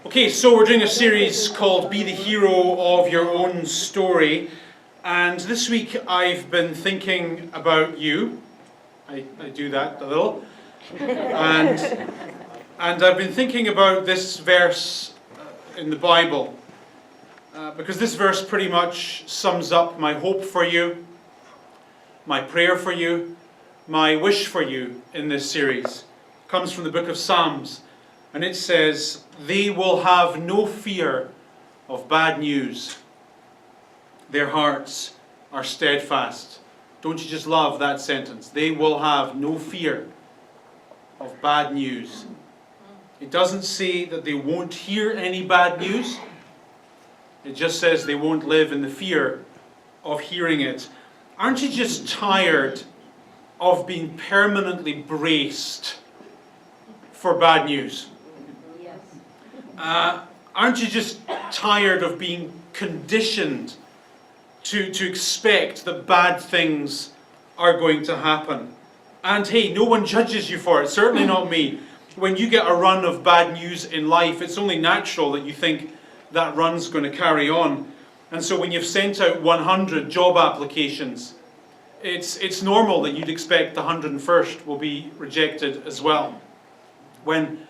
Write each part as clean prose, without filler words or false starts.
Okay, so we're doing a series called Be the Hero of Your Own Story, and this week I've been thinking about you. I do that a little, and I've been thinking about this verse in the Bible, because this verse pretty much sums up my hope for you, my prayer for you, my wish for you in this series. It comes from the book of Psalms. And it says, they will have no fear of bad news. Their hearts are steadfast. Don't you just love that sentence? They will have no fear of bad news. It doesn't say that they won't hear any bad news. It just says they won't live in the fear of hearing it. Aren't you just tired of being permanently braced for bad news? Aren't you just tired of being conditioned to expect that bad things are going to happen? And hey, no one judges you for it, certainly not me. When you get a run of bad news in life, it's only natural that you think that run's going to carry on. And so when you've sent out 100 job applications, it's normal that you'd expect the 101st will be rejected as well. When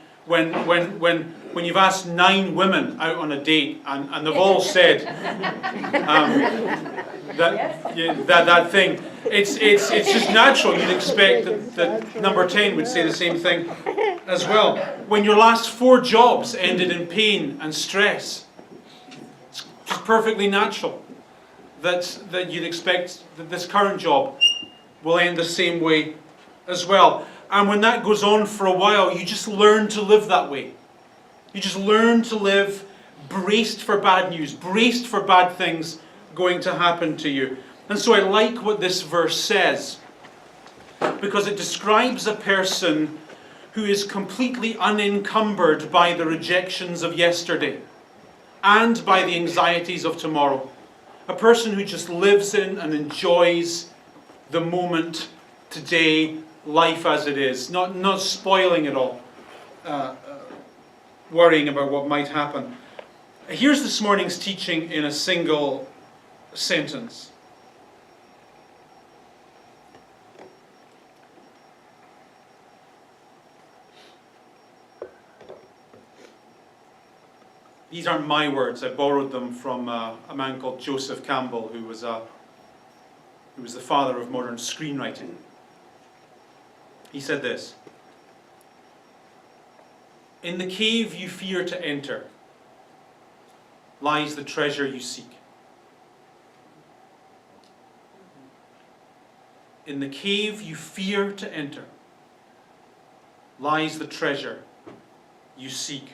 you've asked 9 women out on a date and they've all said that thing, it's just natural. You'd expect that number 10 would say the same thing as well. When your last 4 jobs ended in pain and stress, it's just perfectly natural that you'd expect that this current job will end the same way as well. And when that goes on for a while, you just learn to live that way. You just learn to live braced for bad news, braced for bad things going to happen to you. And so I like what this verse says, because it describes a person who is completely unencumbered by the rejections of yesterday and by the anxieties of tomorrow. A person who just lives in and enjoys the moment today, life as it is, not spoiling it all, worrying about what might happen. Here's this morning's teaching in a single sentence. These aren't my words. I borrowed them from a man called Joseph Campbell, who was the father of modern screenwriting. He said this: in the cave you fear to enter lies the treasure you seek. In the cave you fear to enter lies the treasure you seek.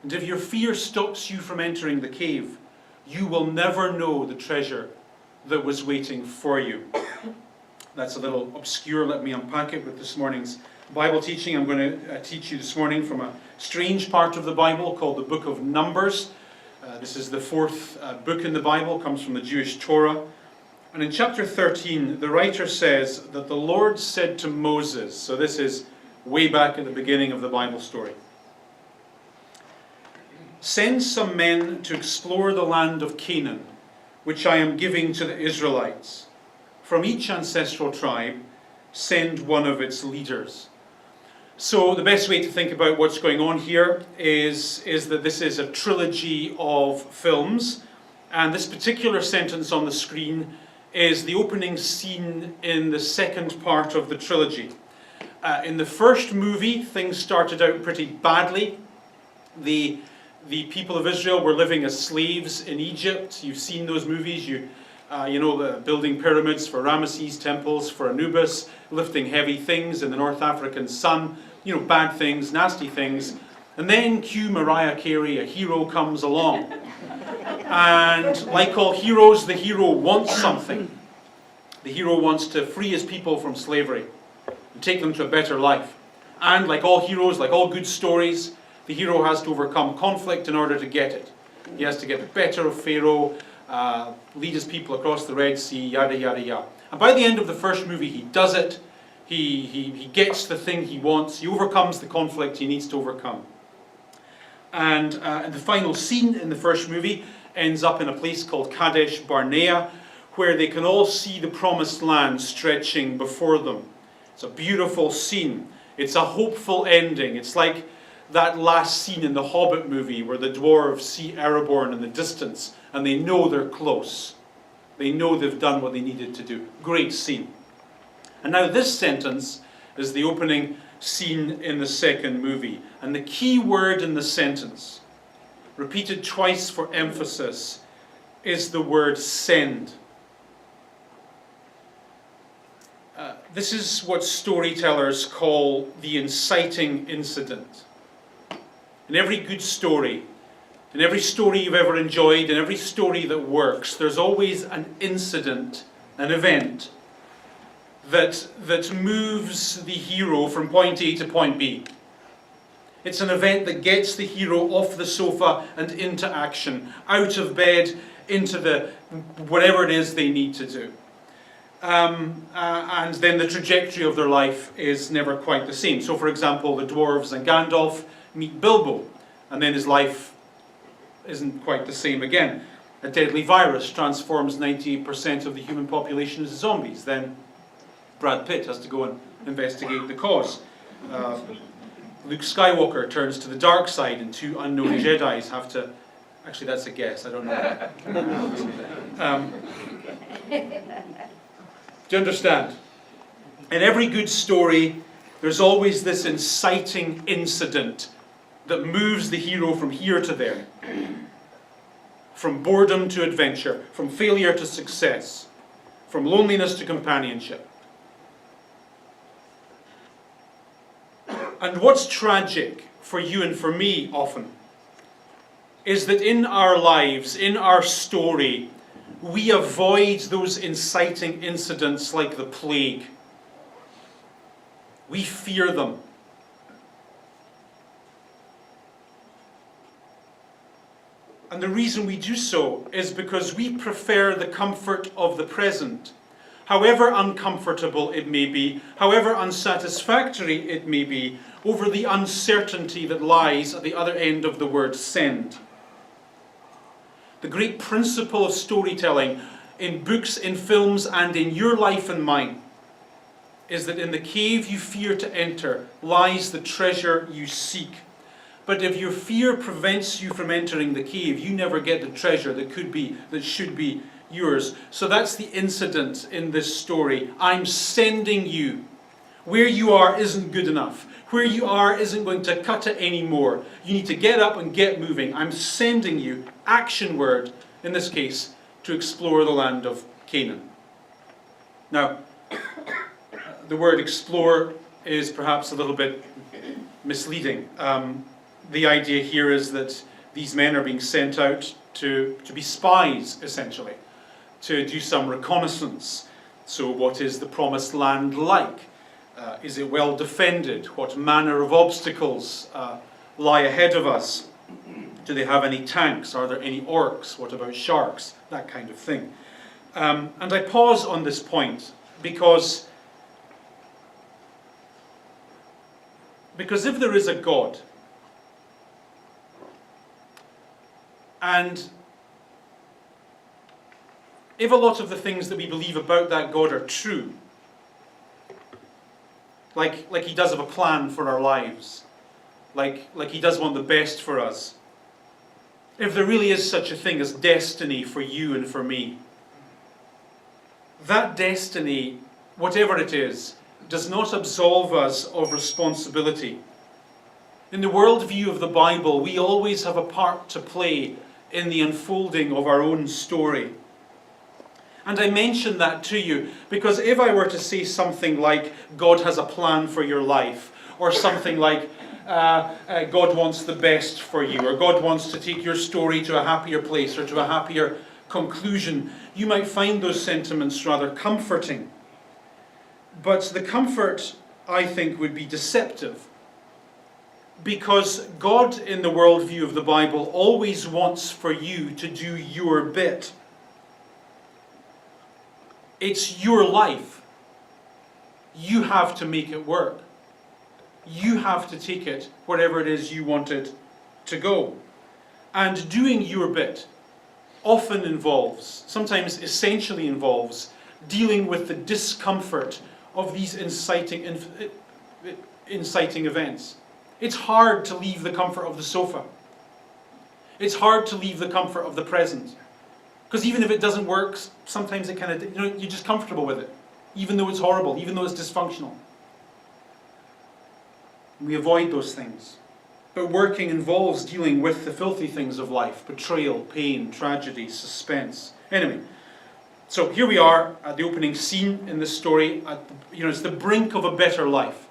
And if your fear stops you from entering the cave, you will never know the treasure that was waiting for you. That's a little obscure. Let me unpack it with this morning's Bible teaching. I'm going to teach you this morning from a strange part of the Bible called the book of Numbers. This is the 4th book in the Bible, comes from the Jewish Torah. And in chapter 13, the writer says that the Lord said to Moses, so this is way back at the beginning of the Bible story, send some men to explore the land of Canaan, which I am giving to the Israelites. From each ancestral tribe, send one of its leaders. So the best way to think about what's going on here is that this is a trilogy of films. And this particular sentence on the screen is the opening scene in the second part of the trilogy. In the first movie, things started out pretty badly. The people of Israel were living as slaves in Egypt. You've seen those movies. Building pyramids for Ramesses, temples for Anubis, lifting heavy things in the North African sun, bad things, nasty things. And then cue Mariah Carey, a hero comes along. And like all heroes, the hero wants something. The hero wants to free his people from slavery and take them to a better life. And like all heroes, like all good stories, the hero has to overcome conflict in order to get it. He has to get the better of Pharaoh, lead his people across the Red Sea, yada, yada, yada. And by the end of the first movie, he does it. He gets the thing he wants. He overcomes the conflict he needs to overcome. And the final scene in the first movie ends up in a place called Kadesh Barnea, where they can all see the promised land stretching before them. It's a beautiful scene. It's a hopeful ending. It's like that last scene in the Hobbit movie where the dwarves see Aragorn in the distance and they know they're close. They know they've done what they needed to do. Great scene. And now this sentence is the opening scene in the second movie. And the key word in the sentence, repeated twice for emphasis, is the word send. This is what storytellers call the inciting incident. In every good story, in every story you've ever enjoyed, in every story that works, there's always an incident, an event, that moves the hero from point A to point B. It's an event that gets the hero off the sofa and into action, out of bed, into the whatever it is they need to do. And then the trajectory of their life is never quite the same. So for example, the dwarves and Gandalf meet Bilbo, and then his life isn't quite the same again. A deadly virus transforms 98% of the human population into zombies. Then Brad Pitt has to go and investigate the cause. Luke Skywalker turns to the dark side, and two unknown Jedis have to... Actually, that's a guess. I don't know. Do you understand? In every good story, there's always this inciting incident that moves the hero from here to there. From boredom to adventure, from failure to success, from loneliness to companionship. And what's tragic for you and for me often is that in our lives, in our story, we avoid those inciting incidents like the plague. We fear them. And the reason we do so is because we prefer the comfort of the present, however uncomfortable it may be, however unsatisfactory it may be, over the uncertainty that lies at the other end of the word send. The great principle of storytelling in books, in films, and in your life and mine is that in the cave you fear to enter lies the treasure you seek. But if your fear prevents you from entering the cave, you never get the treasure that should be yours. So that's the incident in this story. I'm sending you. Where you are isn't good enough. Where you are isn't going to cut it anymore. You need to get up and get moving. I'm sending you, action word, in this case, to explore the land of Canaan. Now, the word explore is perhaps a little bit misleading. The idea here is that these men are being sent out to be spies, essentially, to do some reconnaissance. So what is the promised land like? Is it well defended? What manner of obstacles lie ahead of us? Do they have any tanks? Are there any orcs? What about sharks? That kind of thing. And I pause on this point because if there is a God, and if a lot of the things that we believe about that God are true, like he does have a plan for our lives, like he does want the best for us, if there really is such a thing as destiny for you and for me, that destiny, whatever it is, does not absolve us of responsibility. In the worldview of the Bible, we always have a part to play in the unfolding of our own story. And I mention that to you because if I were to say something like, God has a plan for your life, or something like, God wants the best for you, or God wants to take your story to a happier place or to a happier conclusion, you might find those sentiments rather comforting. But the comfort, I think, would be deceptive. Because God, in the worldview of the Bible, always wants for you to do your bit. It's your life. You have to make it work. You have to take it wherever it is you want it to go. And doing your bit often involves, sometimes essentially involves, dealing with the discomfort of these inciting events. It's hard to leave the comfort of the sofa. It's hard to leave the comfort of the present. Because even if it doesn't work, sometimes it kind of, you're just comfortable with it. Even though it's horrible, even though it's dysfunctional. We avoid those things. But working involves dealing with the filthy things of life. Betrayal, pain, tragedy, suspense. Anyway, so here we are at the opening scene in this story. It's the brink of a better life.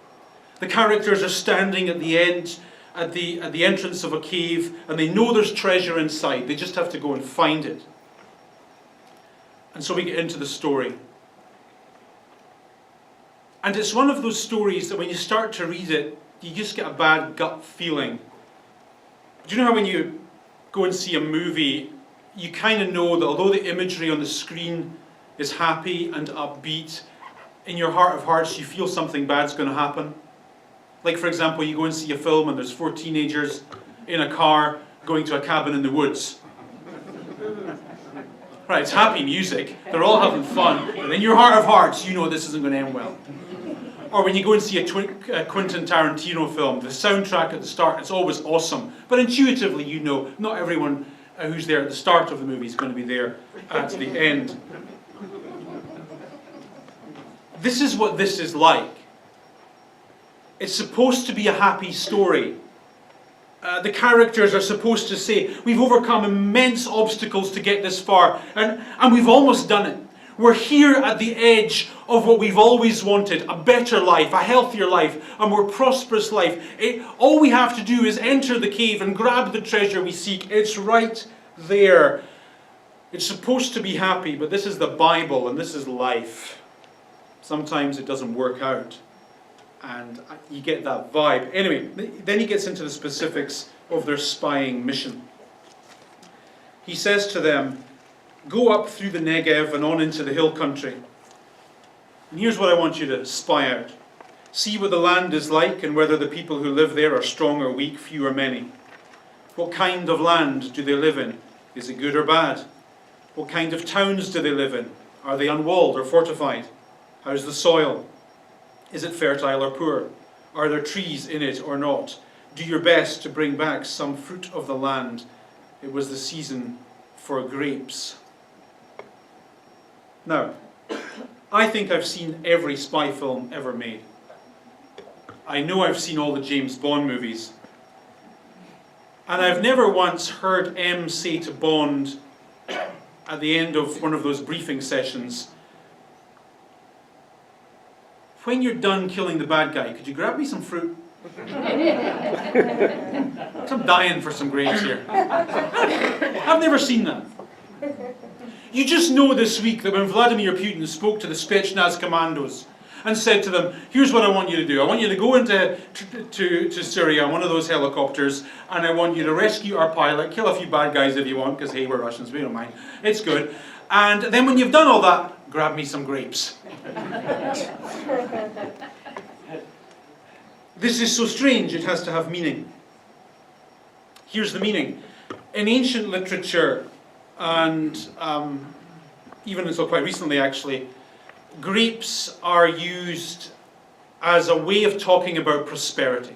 The characters are standing at the end, at the entrance of a cave, and they know there's treasure inside. They just have to go and find it. And so we get into the story. And it's one of those stories that when you start to read it, you just get a bad gut feeling. Do you know how when you go and see a movie, you kind of know that although the imagery on the screen is happy and upbeat, in your heart of hearts you feel something bad's going to happen? Like, for example, you go and see a film and there's 4 teenagers in a car going to a cabin in the woods. Right, it's happy music, they're all having fun, but in your heart of hearts you know this isn't going to end well. Or when you go and see a Quentin Tarantino film, the soundtrack at the start, it's always awesome. But intuitively you know not everyone who's there at the start of the movie is going to be there at the end. This is what this is like. It's supposed to be a happy story. The characters are supposed to say, we've overcome immense obstacles to get this far, and we've almost done it. We're here at the edge of what we've always wanted, a better life, a healthier life, a more prosperous life. All we have to do is enter the cave and grab the treasure we seek. It's right there. It's supposed to be happy, but this is the Bible and this is life. Sometimes it doesn't work out. And you get that vibe. Anyway, then he gets into the specifics of their spying mission. He says to them, go up through the Negev and on into the hill country. And here's what I want you to spy out. See what the land is like and whether the people who live there are strong or weak, few or many. What kind of land do they live in? Is it good or bad? What kind of towns do they live in? Are they unwalled or fortified? How's the soil? Is it fertile or poor? Are there trees in it or not? Do your best to bring back some fruit of the land. It was the season for grapes. Now, I think I've seen every spy film ever made. I know I've seen all the James Bond movies. And I've never once heard M say to Bond at the end of one of those briefing sessions, when you're done killing the bad guy, could you grab me some fruit? I'm dying for some grapes here. I've never seen that. You just know this week that when Vladimir Putin spoke to the Spetsnaz commandos and said to them, here's what I want you to do. I want you to go into to Syria on one of those helicopters, and I want you to rescue our pilot, kill a few bad guys if you want, because hey, we're Russians, we don't mind. It's good. And then when you've done all that, grab me some grapes. This is so strange, it has to have meaning. Here's the meaning. In ancient literature, and even until quite recently actually, grapes are used as a way of talking about prosperity.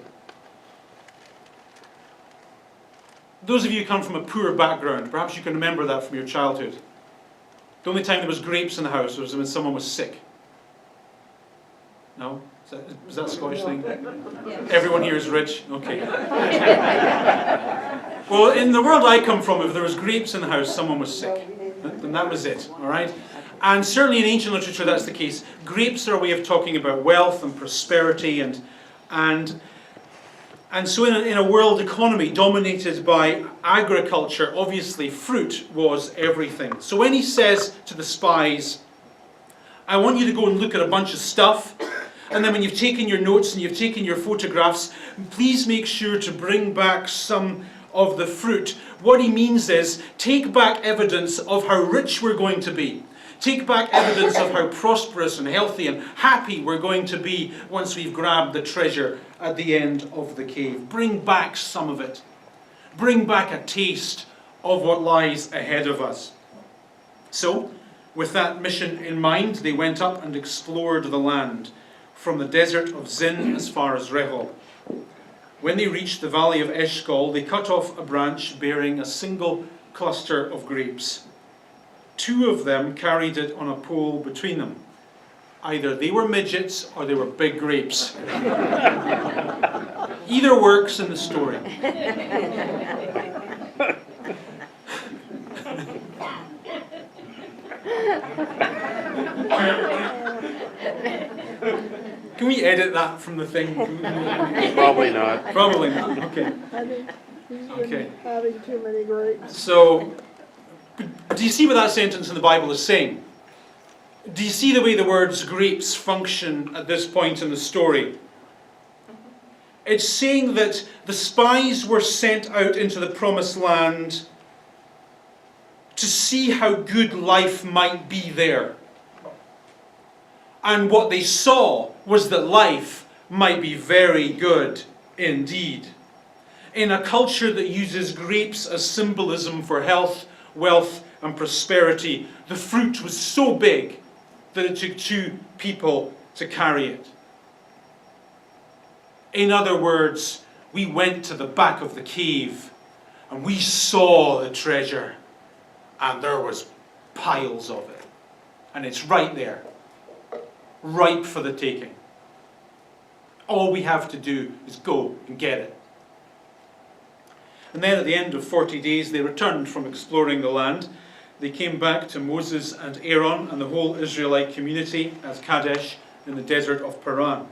Those of you who come from a poor background, perhaps you can remember that from your childhood. The only time there was grapes in the house was when someone was sick. No? Is that a Scottish thing? Everyone here is rich? Okay. Well, in the world I come from, if there was grapes in the house, someone was sick. Then that was it, all right? And certainly in ancient literature that's the case. Grapes are a way of talking about wealth and prosperity, and so in a world economy dominated by agriculture, obviously fruit was everything. So when he says to the spies, I want you to go and look at a bunch of stuff, and then when you've taken your notes and you've taken your photographs, please make sure to bring back some of the fruit. What he means is, take back evidence of how rich we're going to be. Take back evidence of how prosperous and healthy and happy we're going to be once we've grabbed the treasure at the end of the cave. Bring back some of it. bring back a taste of what lies ahead of us. So, with that mission in mind, they went up and explored the land, from the desert of Zin as far as Rehob. When they reached the valley of Eshcol, they cut off a branch bearing a single cluster of grapes. 2 of them carried it on a pole between them. Either they were midgets or they were big grapes. Either works in the story. Can we edit that from the thing? Probably not. Probably not. Okay. Okay. Having too many grapes. So, do you see what that sentence in the Bible is saying? Do you see the way the words grapes function at this point in the story? It's saying that the spies were sent out into the promised land to see how good life might be there. And what they saw was that life might be very good indeed. In a culture that uses grapes as symbolism for health, wealth, and prosperity, the fruit was so big that it took 2 people to carry it. In other words, we went to the back of the cave and we saw the treasure, and there was piles of it. And it's right there, ripe for the taking. All we have to do is go and get it. And then at the end of 40 days, they returned from exploring the land. They came back to Moses and Aaron and the whole Israelite community at Kadesh in the desert of Paran.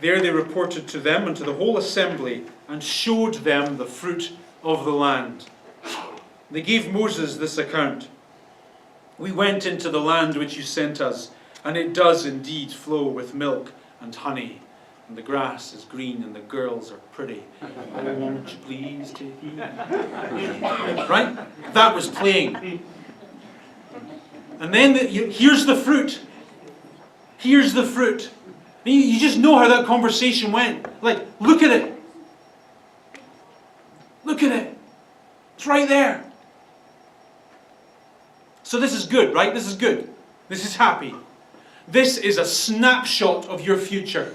There they reported to them and to the whole assembly and showed them the fruit of the land. They gave Moses this account. We went into the land which you sent us, and it does indeed flow with milk and honey. And the grass is green and the girls are pretty. Oh, won't you please take me? Right? That was playing. And then here's the fruit. Here's the fruit. And you just know how that conversation went. Like, look at it. Look at it. It's right there. So this is good, right? This is good. This is happy. This is a snapshot of your future.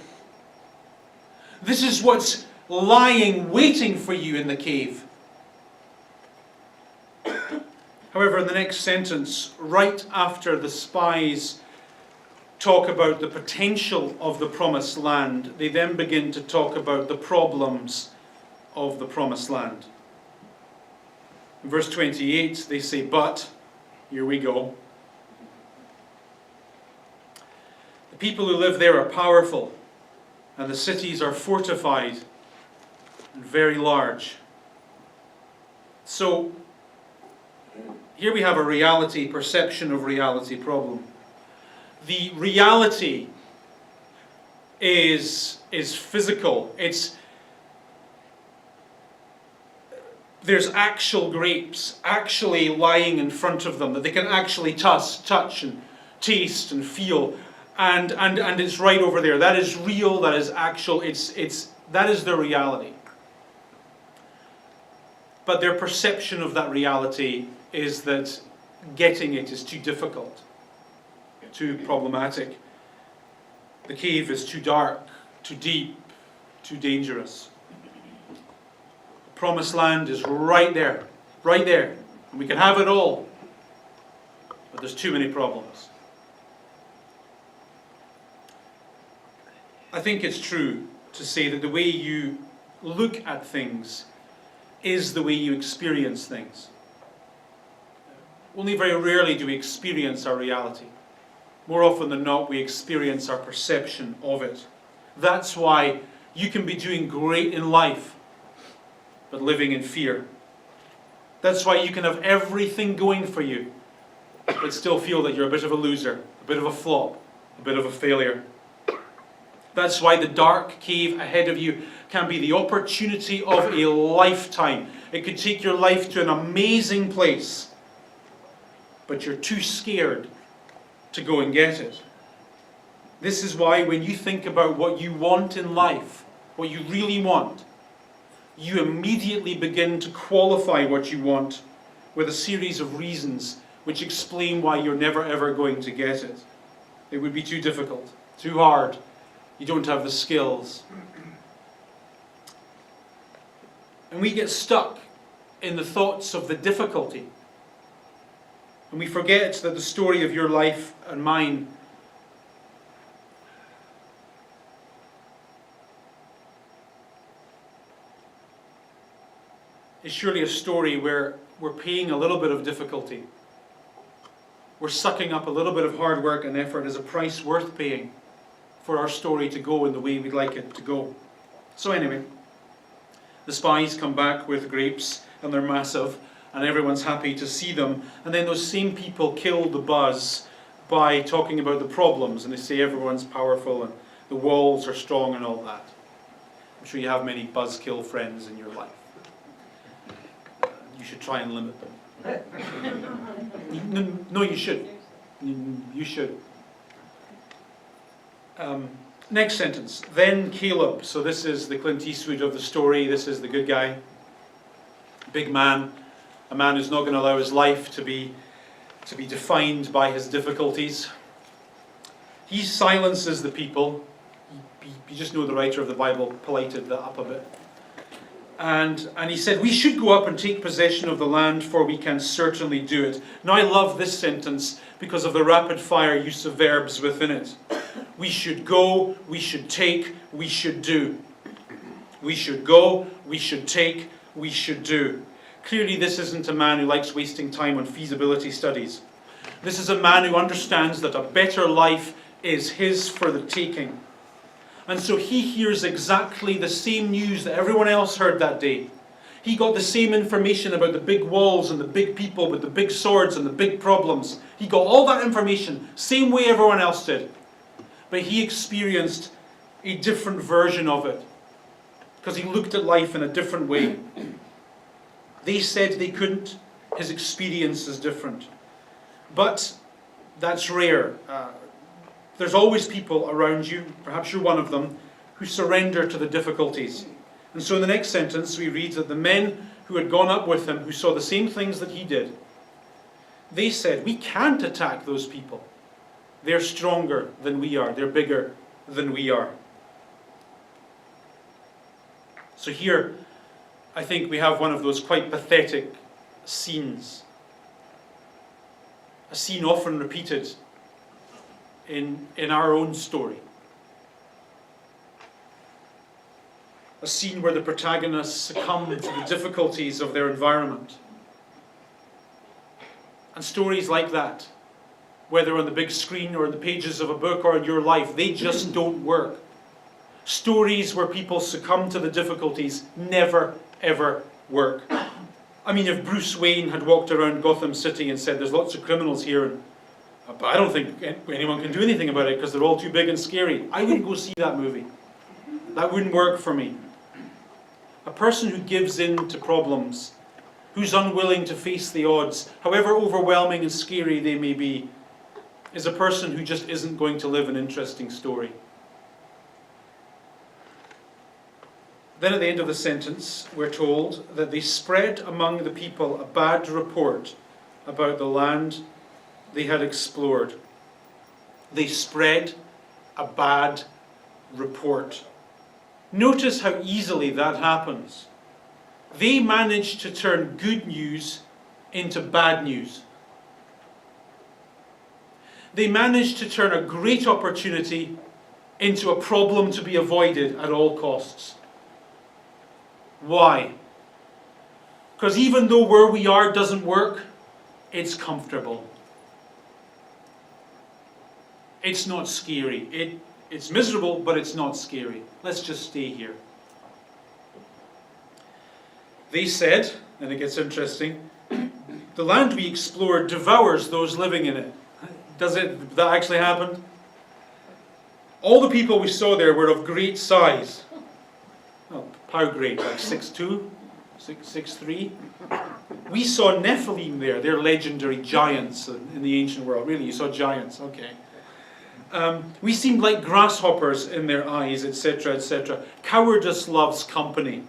This is what's lying, waiting for you in the cave. However, in the next sentence, right after the spies talk about the potential of the promised land, they then begin to talk about the problems of the promised land. In verse 28, they say, but, here we go. The people who live there are powerful, and the cities are fortified and very large. So, here we have a reality, perception of reality problem. The reality is physical. There's actual grapes actually lying in front of them that they can actually touch and taste and feel. And it's right over there. That is real, that is actual, that is their reality. But their perception of that reality is that getting it is too difficult, too problematic. The cave is too dark, too deep, too dangerous. The promised land is right there, and we can have it all. But there's too many problems. I think it's true to say that the way you look at things is the way you experience things. Only very rarely do we experience our reality. More often than not, we experience our perception of it. That's why you can be doing great in life, but living in fear. That's why you can have everything going for you, but still feel that you're a bit of a loser, a bit of a flop, a bit of a failure. That's why the dark cave ahead of you can be the opportunity of a lifetime. It could take your life to an amazing place, but you're too scared to go and get it. This is why when you think about what you want in life, what you really want, you immediately begin to qualify what you want with a series of reasons which explain why you're never ever going to get it. It would be too difficult, too hard. You don't have the skills. And we get stuck in the thoughts of the difficulty. And we forget that the story of your life and mine is surely a story where we're paying a little bit of difficulty. We're sucking up a little bit of hard work and effort as a price worth paying for our story to go in the way we'd like it to go. So anyway, the spies come back with grapes, and they're massive, and everyone's happy to see them. And then those same people kill the buzz by talking about the problems, and they say everyone's powerful and the walls are strong and all that. I'm sure you have many buzzkill friends in your life. You should try and limit them. No, you should. You should. Next sentence. Then Caleb. So this is the Clint Eastwood of the story. This is the good guy. Big man. A man who's not going to allow his life to be defined by his difficulties. He silences the people. You just know the writer of the Bible polited that up a bit. And he said, we should go up and take possession of the land, for we can certainly do it. Now I love this sentence because of the rapid fire use of verbs within it. We should go, we should take, we should do. We should go, we should take, we should do. Clearly this isn't a man who likes wasting time on feasibility studies. This is a man who understands that a better life is his for the taking. And so he hears exactly the same news that everyone else heard that day. He got the same information about the big walls and the big people with the big swords and the big problems. He got all that information, same way everyone else did. But he experienced a different version of it, because he looked at life in a different way. They said they couldn't. His experience is different. But that's rare. There's always people around you, perhaps you're one of them, who surrender to the difficulties. And so in the next sentence we read that the men who had gone up with him, who saw the same things that he did, they said, we can't attack those people. They're stronger than we are. They're bigger than we are. So here, I think we have one of those quite pathetic scenes. A scene often repeated in our own story. A scene where the protagonists succumb to the difficulties of their environment. And stories like that, whether on the big screen or in the pages of a book or in your life, they just don't work. Stories where people succumb to the difficulties never, ever work. I mean, if Bruce Wayne had walked around Gotham City and said, there's lots of criminals here, but I don't think anyone can do anything about it because they're all too big and scary, I wouldn't go see that movie. That wouldn't work for me. A person who gives in to problems, who's unwilling to face the odds, however overwhelming and scary they may be, is a person who just isn't going to live an interesting story. Then at the end of the sentence, we're told that they spread among the people a bad report about the land they had explored. They spread a bad report. Notice how easily that happens. They managed to turn good news into bad news. They managed to turn a great opportunity into a problem to be avoided at all costs. Why? Because even though where we are doesn't work, it's comfortable. It's not scary. It's miserable, but it's not scary. Let's just stay here. They said, and it gets interesting, the land we explored devours those living in it. Did that actually happen? All the people we saw there were of great size. Oh, how great? Like 6'2", 6'3". We saw Nephilim there. They're legendary giants in the ancient world. Really, you saw giants. Okay. We seemed like grasshoppers in their eyes, etc., etc. Cowardice loves company.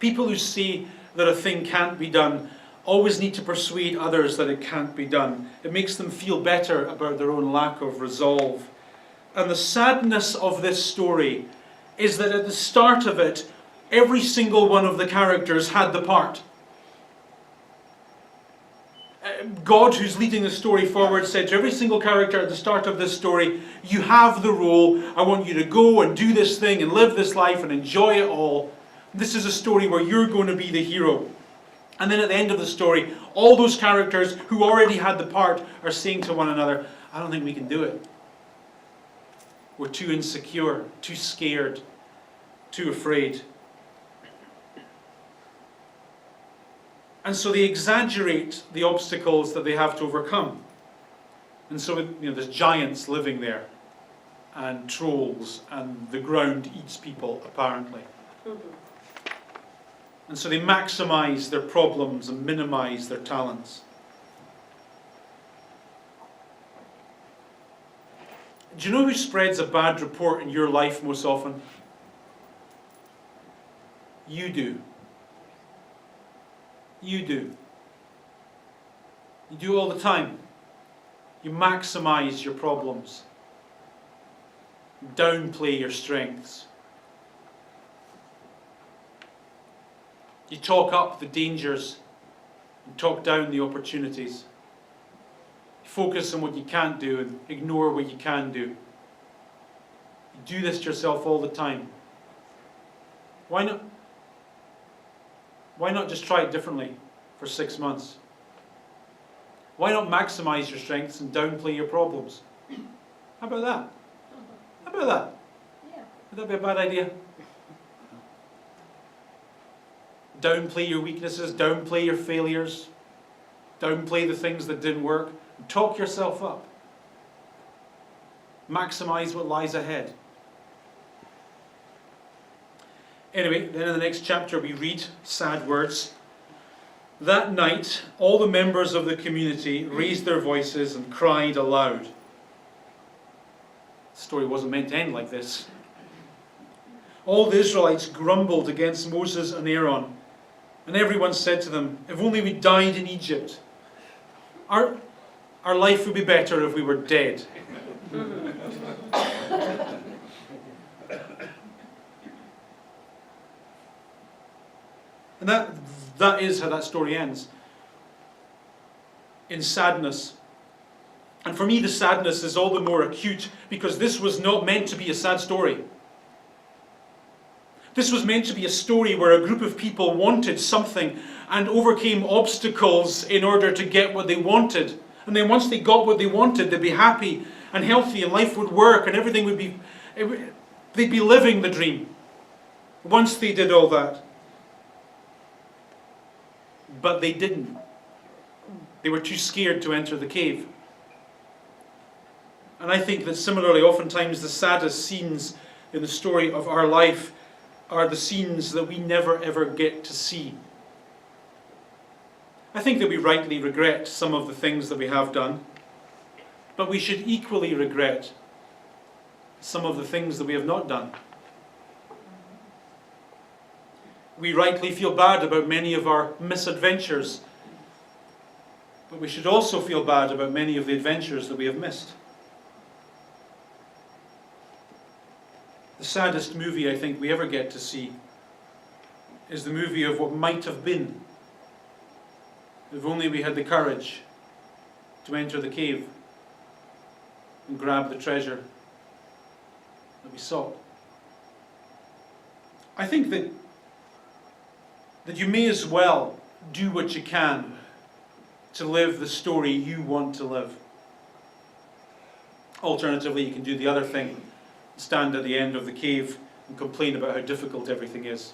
People who say that a thing can't be done always need to persuade others that it can't be done. It makes them feel better about their own lack of resolve. And the sadness of this story is that at the start of it, every single one of the characters had the part. God, who's leading the story forward, said to every single character at the start of this story, you have the role. I want you to go and do this thing and live this life and enjoy it all. This is a story where you're going to be the hero. And then at the end of the story, all those characters who already had the part are saying to one another, I don't think we can do it. We're too insecure, too scared, too afraid. And so they exaggerate the obstacles that they have to overcome. And so there's giants living there, and trolls, and the ground eats people, apparently. And so they maximize their problems and minimize their talents. Do you know who spreads a bad report in your life most often? You do. You do. You do all the time. You maximize your problems. You downplay your strengths. You talk up the dangers and talk down the opportunities. You focus on what you can't do and ignore what you can do. You do this to yourself all the time. Why not? Why not just try it differently for 6 months? Why not maximize your strengths and downplay your problems? How about that? How about that? Yeah. Would that be a bad idea? Downplay your weaknesses, downplay your failures, downplay the things that didn't work, and talk yourself up. Maximize what lies ahead. Anyway, then in the next chapter we read sad words. That night, all the members of the community raised their voices and cried aloud. The story wasn't meant to end like this. All the Israelites grumbled against Moses and Aaron, and everyone said to them, if only we died in Egypt. Our life would be better if we were dead. And that is how that story ends. In sadness. And for me the sadness is all the more acute because this was not meant to be a sad story. This was meant to be a story where a group of people wanted something and overcame obstacles in order to get what they wanted. And then once they got what they wanted, they'd be happy and healthy and life would work and everything would be... they'd be living the dream. Once they did all that. But they didn't. They were too scared to enter the cave. And I think that similarly, oftentimes the saddest scenes in the story of our life are the scenes that we never ever get to see. I think that we rightly regret some of the things that we have done, but we should equally regret some of the things that we have not done. We rightly feel bad about many of our misadventures, but we should also feel bad about many of the adventures that we have missed. The saddest movie I think we ever get to see is the movie of what might have been if only we had the courage to enter the cave and grab the treasure that we sought. I think that you may as well do what you can to live the story you want to live. Alternatively, you can do the other thing, stand at the end of the cave and complain about how difficult everything is.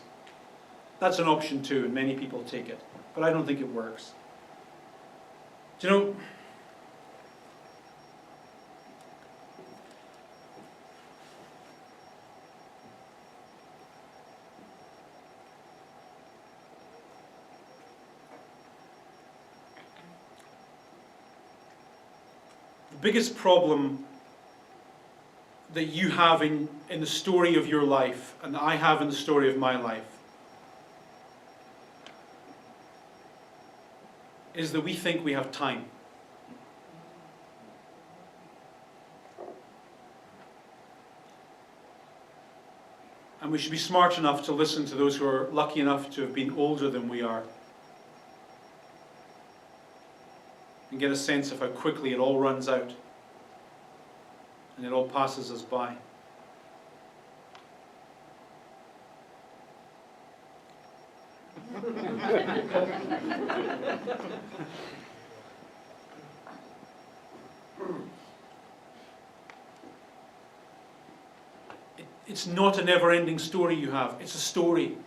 That's an option too, and many people take it, but I don't think it works. Do you know, the biggest problem that you have in the story of your life, and I have in the story of my life, is that we think we have time. And we should be smart enough to listen to those who are lucky enough to have been older than we are. And get a sense of how quickly it all runs out. And it all passes us by. It's not a never-ending story you have. It's a story.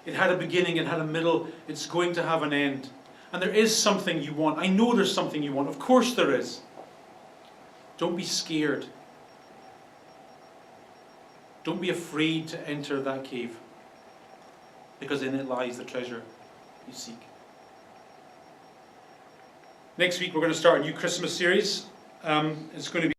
It had a beginning, it had a middle, it's going to have an end. And there is something you want. I know there's something you want. Of course there is. Don't be scared. Don't be afraid to enter that cave. Because in it lies the treasure you seek. Next week we're going to start a new Christmas series. It's going to be